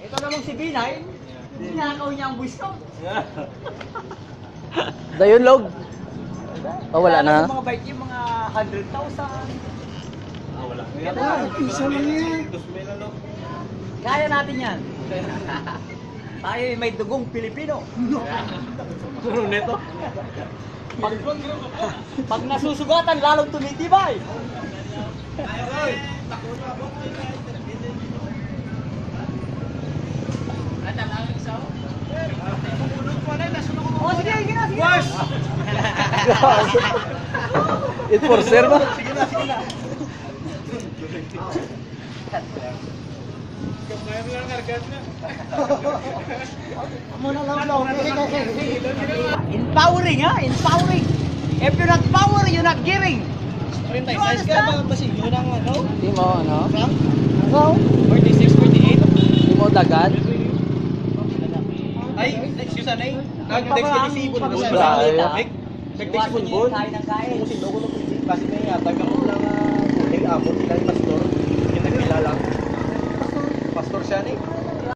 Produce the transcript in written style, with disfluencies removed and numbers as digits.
Ito namang si Binay, ninakaw niya ang buwis ko. Dayon log. Oh, wala na. Mga bike yung mga 100,000. Wala. Isa lang yan. Kaya natin yan. Tayo may dugong Pilipino. Neto. Pag nasusugatan, lalong tumitibay. Oh, sige, sige na, sige na. Enforcer ba? Sige na, sige na. Muna lang daw. Empowering, ha? Empowering. If you're not power, you're not giving. You understand? Di mo, ano? Ikaw? 46, 48. Di mo dagat? Ay, Susan ay. Nag-text ka ni Sibon. Nag-text si Bonbon. Kain ng kain. Kung sino ko nung kasi na yung taga ko lang kuling amon sila yung pastor. Yung nagkilala. Pastor siya ni.